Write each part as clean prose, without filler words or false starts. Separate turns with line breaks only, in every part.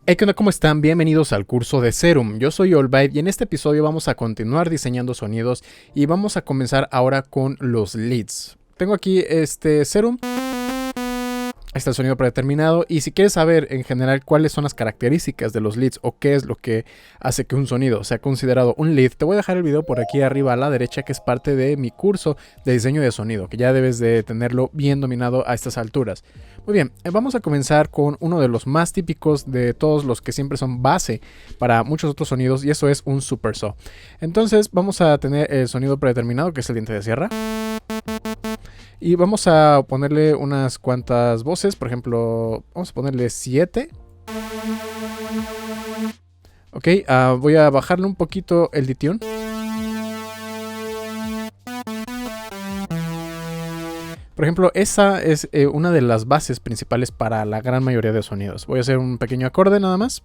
Hey, ¿qué onda? ¿Cómo están? Bienvenidos al curso de Serum. Yo soy Allbyte y en este episodio vamos a continuar diseñando sonidos y vamos a comenzar ahora con los leads. Tengo aquí este Serum. Está el sonido predeterminado y si quieres saber en general cuáles son las características de los leads o qué es lo que hace que un sonido sea considerado un lead, te voy a dejar el video por aquí arriba a la derecha, que es parte de mi curso de diseño de sonido, que ya debes de tenerlo bien dominado a estas alturas. Muy bien, vamos a comenzar con uno de los más típicos de todos los que siempre son base para muchos otros sonidos, y eso es un super saw. Entonces vamos a tener el sonido predeterminado, que es el diente de sierra. Y vamos a ponerle unas cuantas voces, por ejemplo, vamos a ponerle 7. Ok, voy a bajarle un poquito el detune. Por ejemplo, esa es una de las bases principales para la gran mayoría de sonidos. Voy a hacer un pequeño acorde nada más.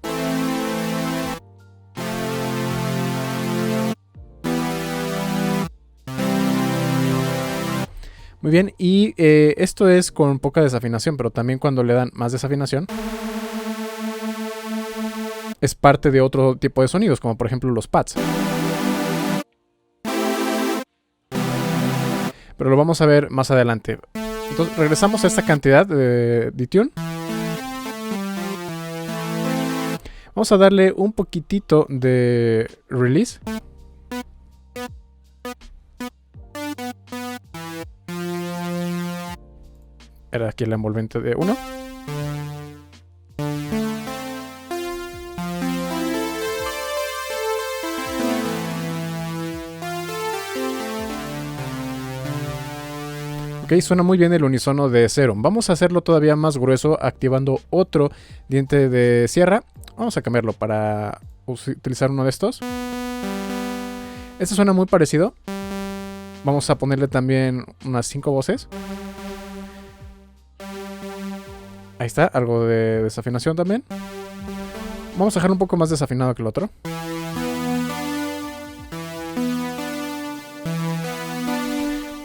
Muy bien, y esto es con poca desafinación, pero también cuando le dan más desafinación es parte de otro tipo de sonidos, como por ejemplo los pads. Pero lo vamos a ver más adelante. Entonces regresamos a esta cantidad de detune. Vamos a darle un poquitito de release. Era aquí el envolvente de 1. Ok, suena muy bien el unisono de Serum. Vamos a hacerlo todavía más grueso activando otro diente de sierra. Vamos a cambiarlo para utilizar uno de estos. Este suena muy parecido. Vamos a ponerle también unas 5 voces. Ahí está, algo de desafinación también. Vamos a dejarlo un poco más desafinado que el otro.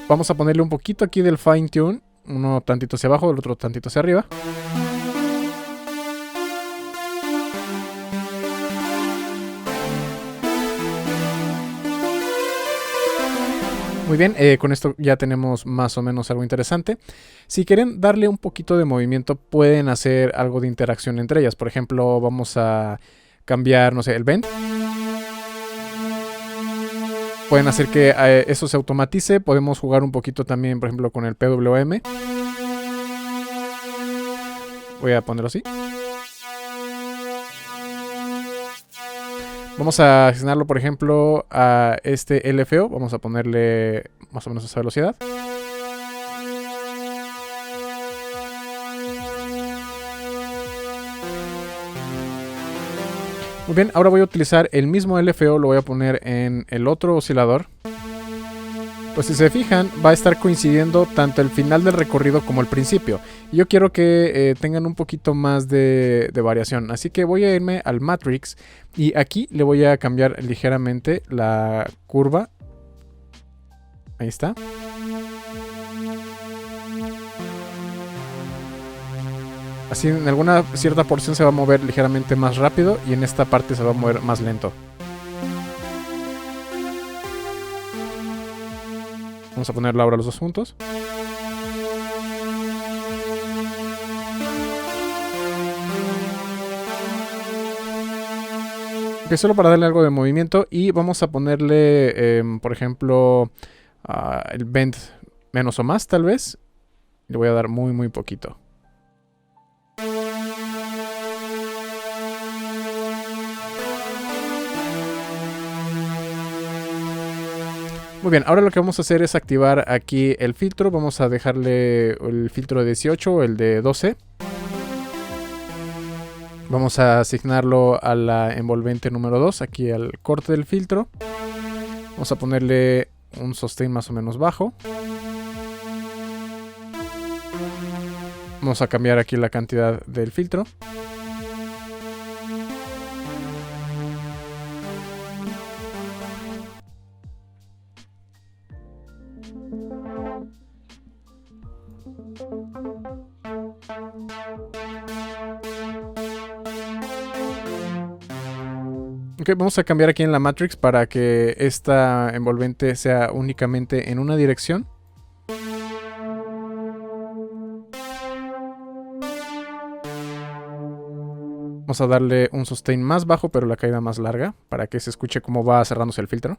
Vamos a ponerle un poquito aquí del fine tune. Uno tantito hacia abajo, el otro tantito hacia arriba. Muy bien, con esto ya tenemos más o menos algo interesante. Si quieren darle un poquito de movimiento, pueden hacer algo de interacción entre ellas. Por ejemplo, vamos a cambiar, no sé, el bend. Pueden hacer que eso se automatice. Podemos jugar un poquito también, por ejemplo, con el PWM. Voy a ponerlo así. Vamos a asignarlo, por ejemplo, a este LFO. Vamos a ponerle más o menos esa velocidad. Muy bien, ahora voy a utilizar el mismo LFO, lo voy a poner en el otro oscilador. Pues si se fijan, va a estar coincidiendo tanto el final del recorrido como el principio. Y yo quiero que tengan un poquito más de variación. Así que voy a irme al Matrix y aquí le voy a cambiar ligeramente la curva. Ahí está. Así en alguna cierta porción se va a mover ligeramente más rápido y en esta parte se va a mover más lento. Vamos a ponerlo ahora los dos juntos. Ok, solo para darle algo de movimiento y vamos a ponerle, por ejemplo, el bend menos o más tal vez. Le voy a dar muy muy poquito. Muy bien, ahora lo que vamos a hacer es activar aquí el filtro. Vamos a dejarle el filtro de 18 o el de 12. Vamos a asignarlo a la envolvente número 2, aquí al corte del filtro. Vamos a ponerle un sustain más o menos bajo. Vamos a cambiar aquí la cantidad del filtro. Ok, vamos a cambiar aquí en la Matrix para que esta envolvente sea únicamente en una dirección. Vamos a darle un sustain más bajo, pero la caída más larga, para que se escuche cómo va cerrándose el filtro.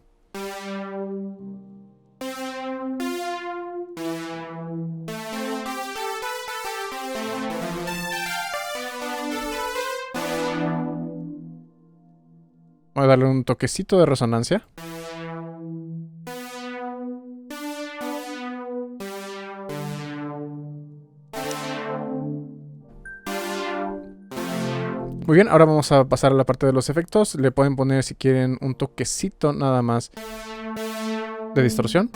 Voy a darle un toquecito de resonancia. Muy bien, ahora vamos a pasar a la parte de los efectos. Le pueden poner, si quieren, un toquecito nada más de distorsión.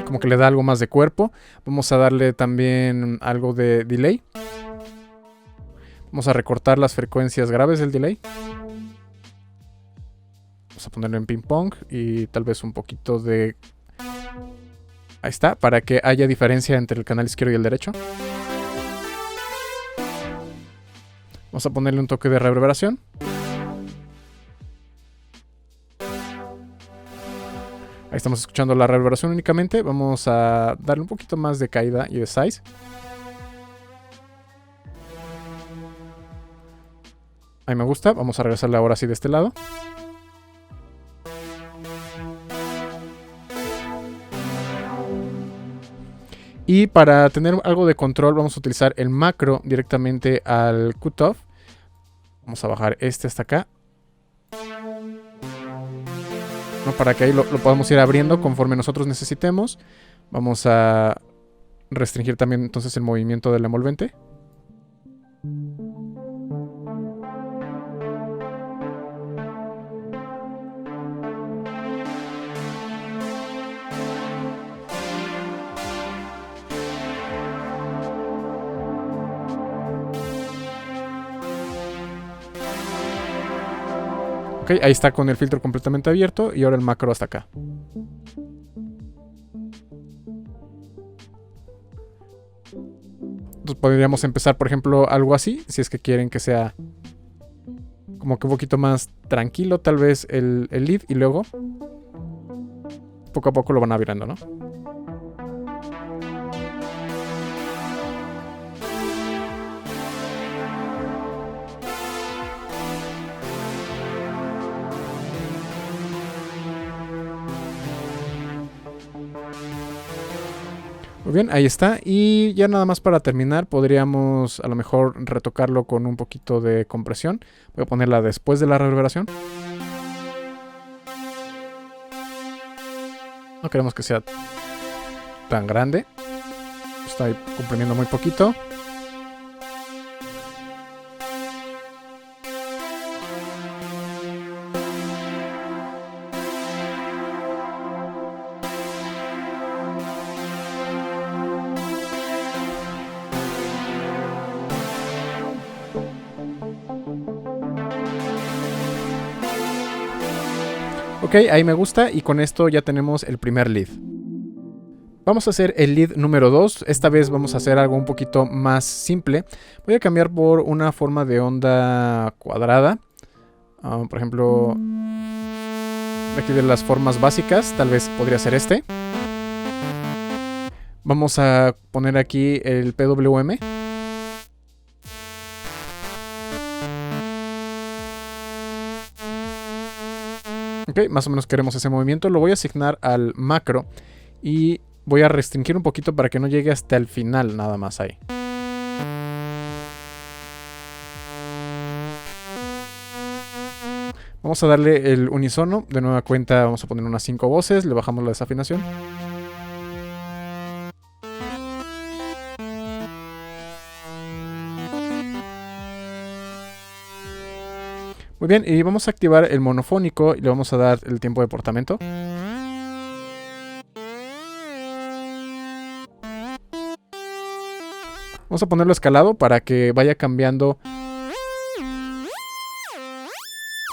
Como que le da algo más de cuerpo. Vamos a darle también algo de delay. Vamos a recortar las frecuencias graves del delay. Vamos a ponerlo en ping pong y tal vez un poquito de... Ahí está, para que haya diferencia entre el canal izquierdo y el derecho. Vamos a ponerle un toque de reverberación. Ahí estamos escuchando la reverberación únicamente. Vamos a darle un poquito más de caída y de size. Ahí me gusta. Vamos a regresarle ahora sí de este lado. Y para tener algo de control vamos a utilizar el macro directamente al cutoff. Vamos a bajar este hasta acá. ¿No? Para que ahí lo podamos ir abriendo conforme nosotros necesitemos. Vamos a restringir también entonces el movimiento de la envolvente. Ok, ahí está con el filtro completamente abierto y ahora el macro hasta acá. Entonces podríamos empezar, por ejemplo, algo así, si es que quieren que sea como que un poquito más tranquilo, tal vez el lead, y luego poco a poco lo van abriendo, ¿no? Muy bien, ahí está. Y ya nada más para terminar, podríamos a lo mejor retocarlo con un poquito de compresión. Voy a ponerla después de la reverberación. No queremos que sea tan grande. Está comprimiendo muy poquito. Ok, ahí me gusta y con esto ya tenemos el primer lead. Vamos a hacer el lead número 2. Esta vez vamos a hacer algo un poquito más simple. Voy a cambiar por una forma de onda cuadrada. Por ejemplo, aquí de las formas básicas, tal vez podría ser este. Vamos a poner aquí el PWM. Ok, más o menos queremos ese movimiento. Lo voy a asignar al macro y voy a restringir un poquito para que no llegue hasta el final nada más ahí. Vamos a darle el unisono. De nueva cuenta vamos a poner unas 5 voces. Le bajamos la desafinación. Muy bien, y vamos a activar el monofónico y le vamos a dar el tiempo de portamento. Vamos a ponerlo escalado para que vaya cambiando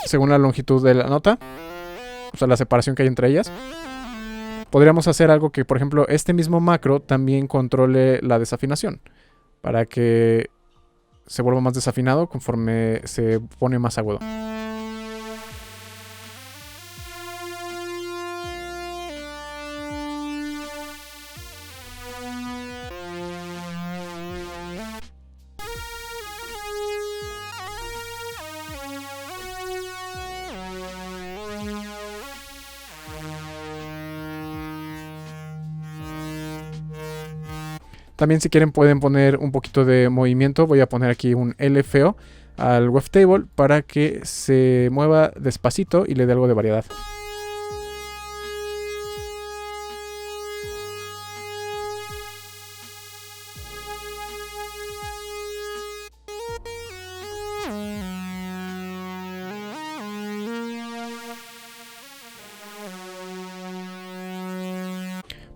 según la longitud de la nota, o sea, la separación que hay entre ellas. Podríamos hacer algo que, por ejemplo, este mismo macro también controle la desafinación, para que se vuelva más desafinado conforme se pone más agudo. También si quieren pueden poner un poquito de movimiento. Voy a poner aquí un LFO al wavetable para que se mueva despacito y le dé algo de variedad.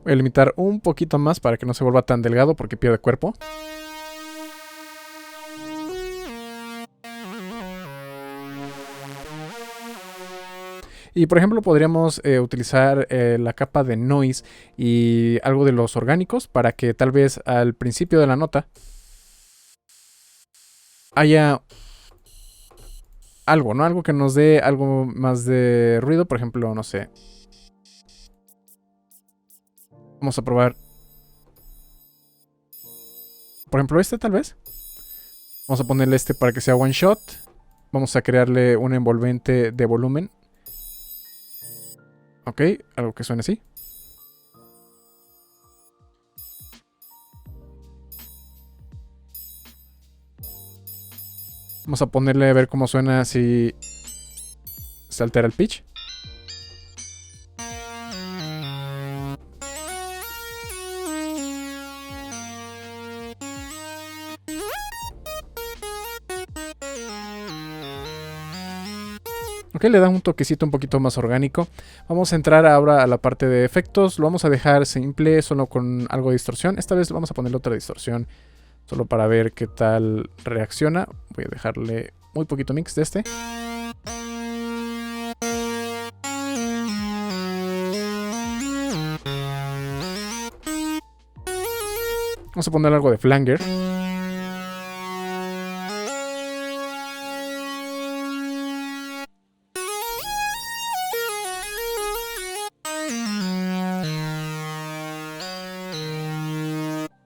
Voy a limitar un poquito más para que no se vuelva tan delgado porque pierde cuerpo. Y por ejemplo podríamos utilizar la capa de noise y algo de los orgánicos para que tal vez al principio de la nota haya algo, ¿no? Algo que nos dé algo más de ruido, por ejemplo, no sé. Vamos a probar. Por ejemplo, este tal vez. Vamos a ponerle este para que sea one shot. Vamos a crearle un envolvente de volumen. Ok, algo que suene así. Vamos a ponerle a ver cómo suena si se altera el pitch. Ok, le da un toquecito un poquito más orgánico. Vamos a entrar ahora a la parte de efectos. Lo vamos a dejar simple, solo con algo de distorsión. Esta vez vamos a ponerle otra distorsión, solo para ver qué tal reacciona. Voy a dejarle muy poquito mix de este. Vamos a poner algo de flanger.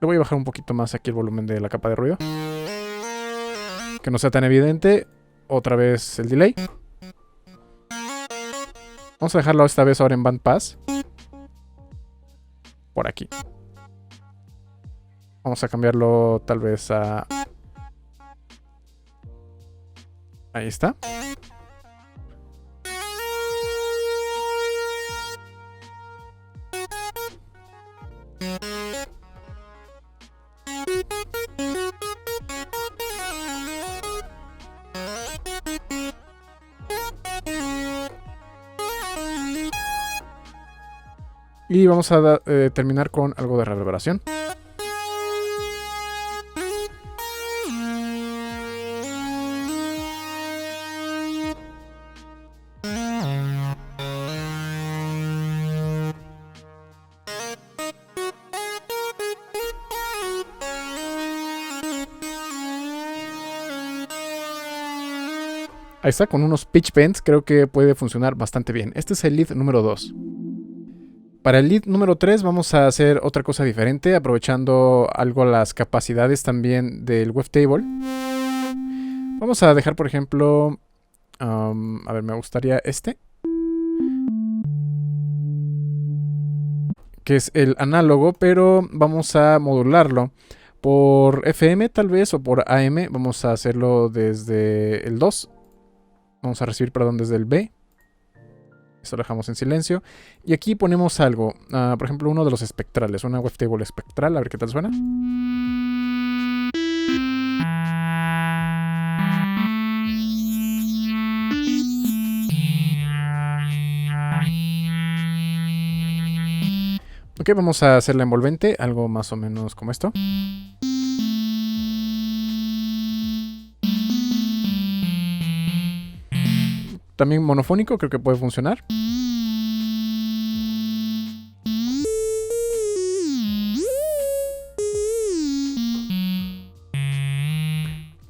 Le voy a bajar un poquito más aquí el volumen de la capa de ruido, que no sea tan evidente. Otra vez el delay. Vamos a dejarlo esta vez ahora en bandpass. Por aquí. Vamos a cambiarlo tal vez a... Ahí está. Y vamos a terminar con algo de reverberación. Ahí está, con unos pitch bends creo que puede funcionar bastante bien. Este es el lead número 2. Para el lead número 3 vamos a hacer otra cosa diferente, aprovechando algo las capacidades también del wavetable. Vamos a dejar, por ejemplo, a ver, me gustaría este, que es el análogo, pero vamos a modularlo por FM tal vez o por AM. Vamos a hacerlo desde el 2. Vamos a recibir, perdón, desde el B. Esto lo dejamos en silencio. Y aquí ponemos algo. Por ejemplo, uno de los espectrales. Una wavetable espectral. A ver qué tal suena. Ok, vamos a hacer la envolvente. Algo más o menos como esto. También monofónico, creo que puede funcionar.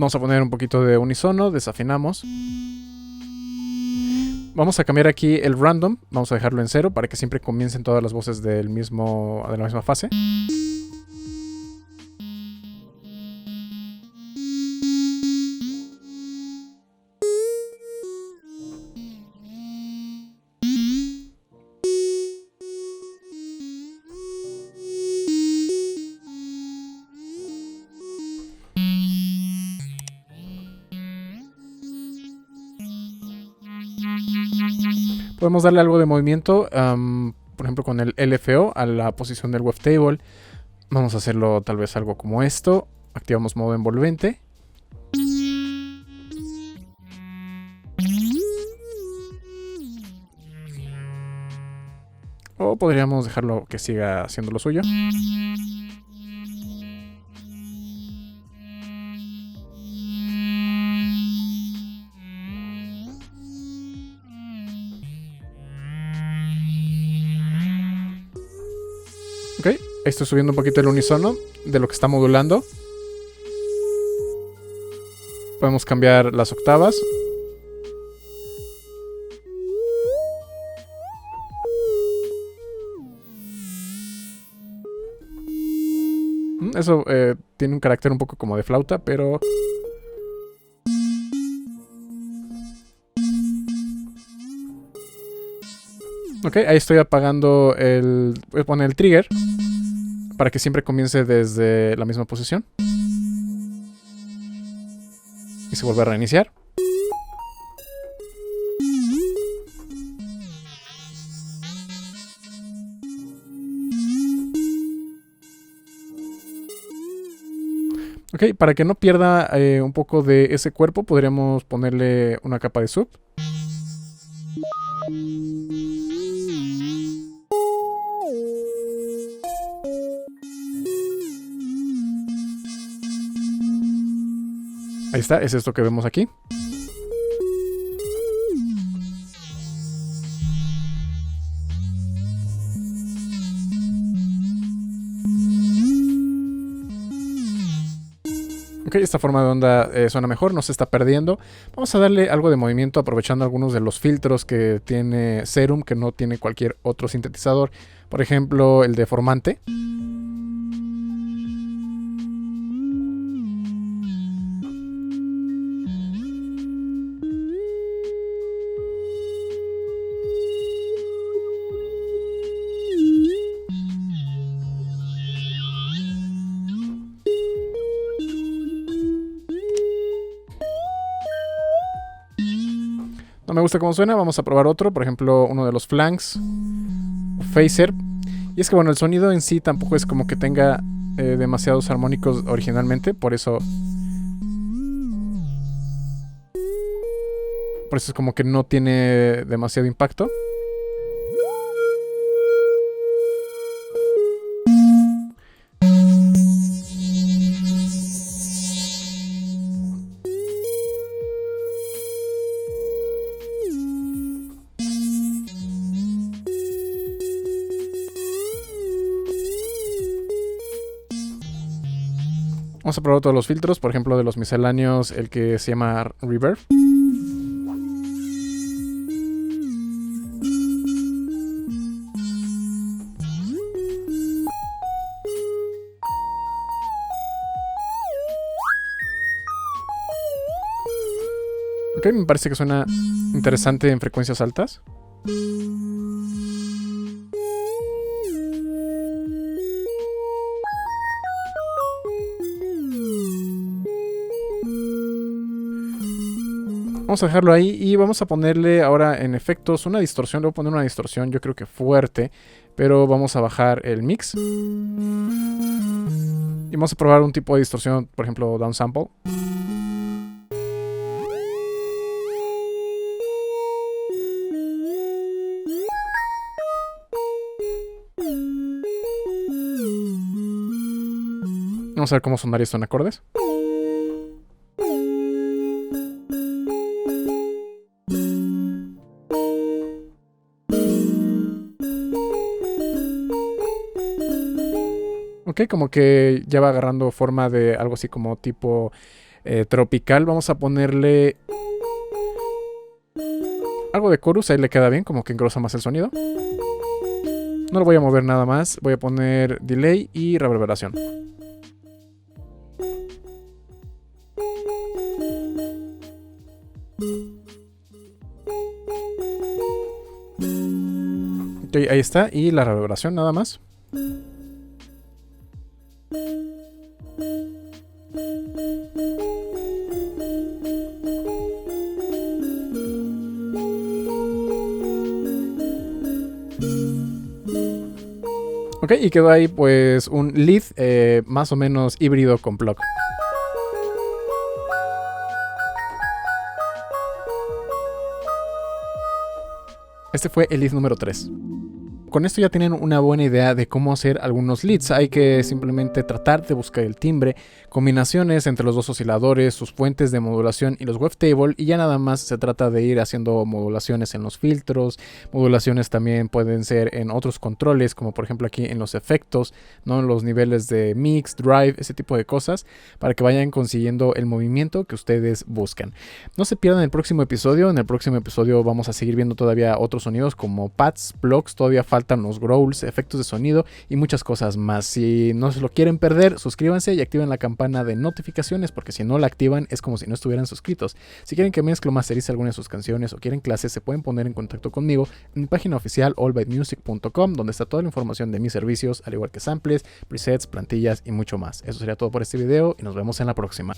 Vamos a poner un poquito de unisono, desafinamos. Vamos a cambiar aquí el random, vamos a dejarlo en 0 para que siempre comiencen todas las voces de la misma fase. Podemos darle algo de movimiento, por ejemplo con el LFO a la posición del wavetable. Vamos a hacerlo tal vez algo como esto. Activamos modo envolvente. O podríamos dejarlo que siga haciendo lo suyo. Ok, estoy subiendo un poquito el unisono de lo que está modulando. Podemos cambiar las octavas. Eso tiene un carácter un poco como de flauta, pero... Ok, ahí estoy apagando el... Voy a poner el trigger para que siempre comience desde la misma posición. Y se vuelve a reiniciar. Ok, para que no pierda un poco de ese cuerpo, podríamos ponerle una capa de sub. Ahí está, es esto que vemos aquí. Ok, esta forma de onda suena mejor, no se está perdiendo. Vamos a darle algo de movimiento aprovechando algunos de los filtros que tiene Serum, que no tiene cualquier otro sintetizador. Por ejemplo, el deformante. No me gusta cómo suena, vamos a probar otro, por ejemplo uno de los flanks, phaser. Y es que bueno, el sonido en sí tampoco es como que tenga demasiados armónicos originalmente, por eso es como que no tiene demasiado impacto. Vamos a probar todos los filtros, por ejemplo de los misceláneos, el que se llama Reverb. Ok, me parece que suena interesante en frecuencias altas. Vamos a dejarlo ahí y vamos a ponerle ahora en efectos una distorsión. Le voy a poner una distorsión, yo creo que fuerte, pero vamos a bajar el mix. Y vamos a probar un tipo de distorsión, por ejemplo, downsample. Vamos a ver cómo sonaría esto en acordes. Ok, como que ya va agarrando forma de algo así como tipo tropical. Vamos a ponerle algo de chorus, ahí le queda bien, como que engrosa más el sonido. No lo voy a mover nada más, voy a poner delay y reverberación. Ok, ahí está, y la reverberación nada más. Ok, y quedó ahí pues un lead más o menos híbrido con plug. Este fue el lead número 3. Con esto ya tienen una buena idea de cómo hacer algunos leads. Hay que simplemente tratar de buscar el timbre, combinaciones entre los dos osciladores, sus fuentes de modulación y los wavetable, y ya nada más se trata de ir haciendo modulaciones en los filtros. Modulaciones también pueden ser en otros controles, como por ejemplo aquí en los efectos, ¿no? En los niveles de mix, drive, ese tipo de cosas, para que vayan consiguiendo el movimiento que ustedes buscan. No se pierdan el próximo episodio. En el próximo episodio vamos a seguir viendo todavía otros sonidos como pads, plugs, todavía faltan los growls, efectos de sonido y muchas cosas más. Si no se lo quieren perder, suscríbanse y activen la campana de notificaciones, porque si no la activan es como si no estuvieran suscritos. Si quieren que mezclo o masterice alguna de sus canciones o quieren clases, se pueden poner en contacto conmigo en mi página oficial allbytemusic.com, donde está toda la información de mis servicios, al igual que samples, presets, plantillas y mucho más. Eso sería todo por este video y nos vemos en la próxima.